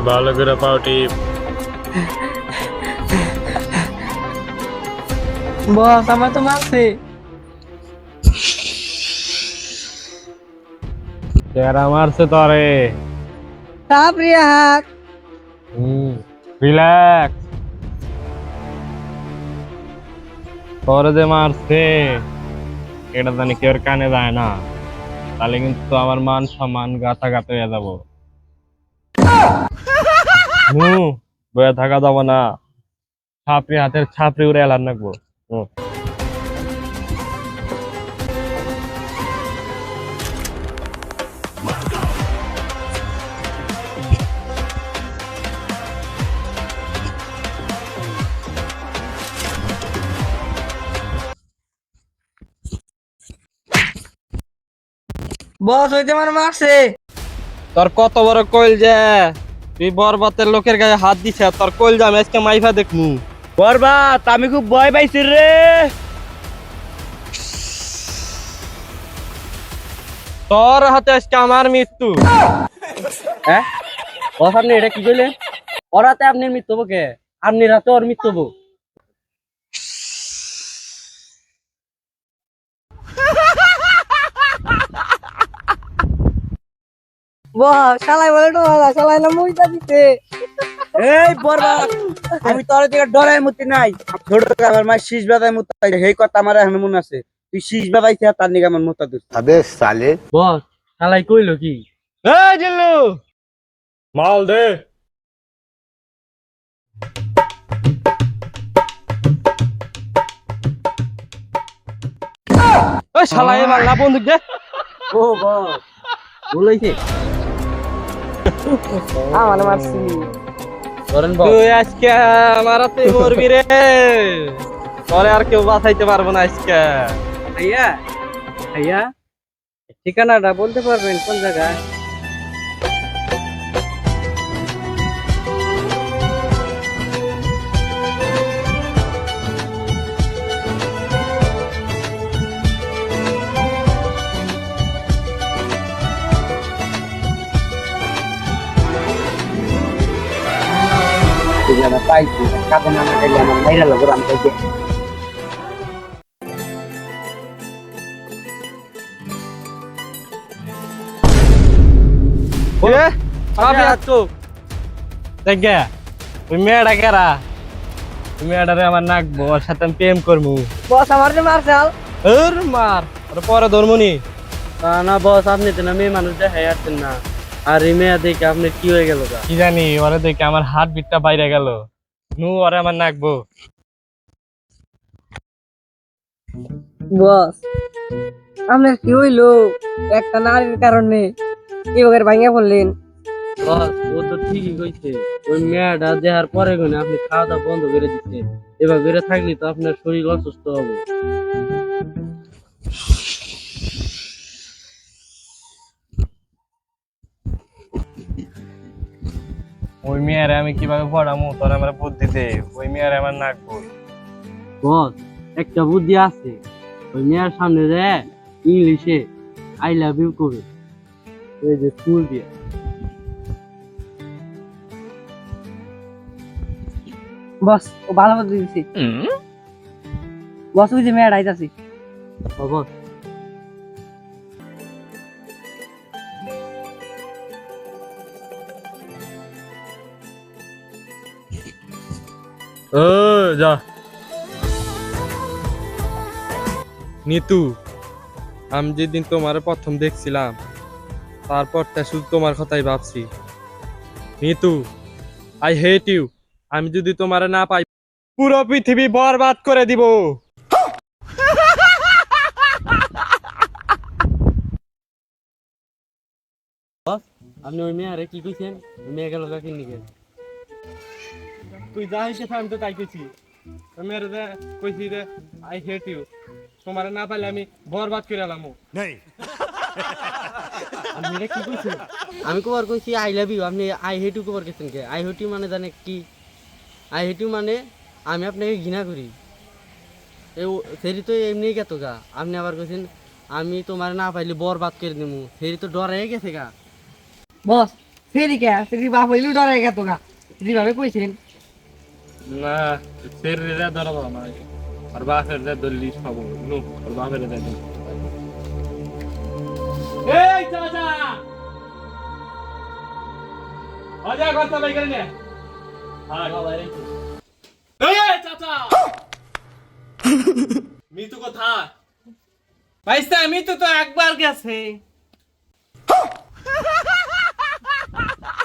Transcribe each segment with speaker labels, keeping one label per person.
Speaker 1: ভালো করে পাও টিপ।
Speaker 2: বস আমার তো মারছে।
Speaker 1: কেরা মারছে তরে?
Speaker 2: তারপরে হাক
Speaker 1: রিল্যাক্স। তোরে যে মারছে এটা জানি কেউ কানে যায় না, তাহলে কিন্তু আমার মান সম্মান গাথা গাথা হয়ে যাবো। বয়ে থাকা যাবো না, ছাপড়ি হাতের ছাপড়ি উড়ে এলার নাকবো।
Speaker 2: বস হইতে আমার মারছে।
Speaker 3: তোর কত বড় কইল যে তুই বরবাতের লোকের গায়ে হাত দিছে, তোর কইল যে আমি আজকে মাইফা দেখমু।
Speaker 4: বরবাদ আমি খুব ভয় পাইছি রে।
Speaker 3: তোর হাতে আজকে আমার মৃত্যু।
Speaker 4: হ্যাঁ বস আপনি এটা কি কইলেন? ওরাতে আপনি মৃত্যু হবো কে? আপনি রাতে ওর মৃত্যু হবো।
Speaker 2: বস শালাই বলে টোলা শালাই না মুইটা দিতে।
Speaker 4: এই বরবাদ আমি তোর দিকে ডরাই মতি নাই। ছোট থেকে আমার মা শীষ বাদায় মুতা সেই কথা আমার এখন মনে আছে। তুই শীষ বাদাইছে তার নিকে আমার মুতা দিস।
Speaker 5: अबे साले
Speaker 4: বস শালাই কইলো কি?
Speaker 3: এই জিল্লু,
Speaker 1: মাল দে।
Speaker 3: ওই শালা এবার না বন্দুক দে।
Speaker 4: ও বস ভুল হইছে।
Speaker 2: আমার মারছি।
Speaker 4: ধরেন বস
Speaker 3: তুই আজকে আমার হাতে মরবি রে। তোরে আর কেউ বাঁচাইতে পারবো না আজকে।
Speaker 4: ভাইয়া ভাইয়া ঠিকানাটা বলতে পারবেন কোন জায়গায়? ঠিকানা পাইছি কাপড় নামা গেলে আমার মাইরা লাগবে আমি কইতে।
Speaker 3: এ আবে আতো দেখ গে, ওই মেয়েটা কেরা? ওই মেয়েটারে আমার নাকবো, ওর সাথে আমি প্রেম করবো।
Speaker 2: বস আমার যে মারছে আল।
Speaker 3: ওর মার ওর পরে ধর্মনি।
Speaker 4: না বস আপনি তো না মেয়ে মানুষ দেখাই আসছেন না। আর এই মেয়ে দেখে আপনার কি হয়ে গেল?
Speaker 3: কি জানি ওরে দেখে আমার হাত বিটটা বাইরে গেল। ওরে আমার নাকবো।
Speaker 2: বস আপনার কি হইলো? একটা নারীর কারণে এবার ভাঙিয়া পড়লেন।
Speaker 4: বস ও তো ঠিকই কইছে। ওই মেয়েটা দেখার পরে গনে আপনি খাওয়া দাওয়া বন্ধ করে দিচ্ছেন। এবার বেড়ে থাকলে তো আপনার শরীর অসুস্থ হবে।
Speaker 3: ওই মেয়েরে আমি কিভাবে পড়ামু, তোর আমার বুদ্ধি দে। ওই মেয়েরে আমার নাকবো।
Speaker 4: বস একটা বুদ্ধি আছে। ওই মেয়ের সামনে যে ইংলিশে আই লাভ ইউ কবে, এই যে ফুল দিয়ে।
Speaker 2: বস ও ভালো বুদ্ধি দিছি। বস ওই যে মেয়েটা আইতাছি।
Speaker 4: ও বস
Speaker 1: ও যা। নিতু, আমি যেদিন তোমার প্রথম দেখছিলাম তারপর তা শুধু তোমার কথাই ভাবছি। Nitu, I hate you. আমি যদি তোমার না পাই পুরো পৃথিবী বরবাদ করে দিব।
Speaker 4: আপনি ওই মেয়ারে কি কইছেন? ওই মেয়ে গেল কাকে নিকে?
Speaker 1: তুই যা হিসেবে আমি তো তাই কইছি। মেরে দে কইছি রে আই হেট ইউ। তোমার না পাইলে আমি বরবাদ করে এলাম।
Speaker 4: আপনি এটা কি কইছেন? আমি কবার কইছি আই লাভ ইউ, আপনি আই হেট ইউ কবার গেছেন কে? আই হেট ইউ মানে জানে কি? আই হেট ইউ মানে আমি আপনাকে ঘৃণা করি। সেরি তো এমনি গেত গা। আপনি আবার কইছেন আমি তোমার না পাইলে বরবাদ করে দেবো। সেরি তো ডরাই গেছে গা।
Speaker 2: বস ফেরি কে ফেরি বাপ হইলু ডরে গেত গা যেভাবে কইছেন
Speaker 3: না শরীরে ধরবো না আর বাপের দে দল্লি সব নো আর বাপের দে এই চাচা আজা কথা বাই করে নে হ্যাঁ এই চাচা মিতু কোথায়
Speaker 4: ভাইস্তা আমি তো একবার গেছে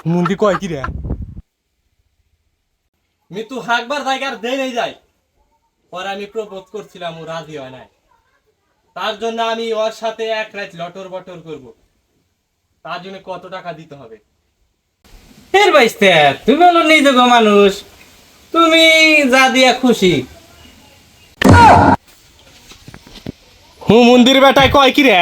Speaker 3: মুন্দি কয় কি রে মিতু একবার জায়গার দেই নাই যায় পরে আমি প্রপোজ করছিলাম ও রাজি হয় নাই তার জন্য আমি ওর সাথে এক রাত লটর বটর করব তার জন্য কত টাকা দিতে হবে
Speaker 4: ফের ভাইস্তা তুমি হলো নিজের মানুষ তুমি যা দিয়া খুশি
Speaker 3: মন্দির বেটায় কয় কি রে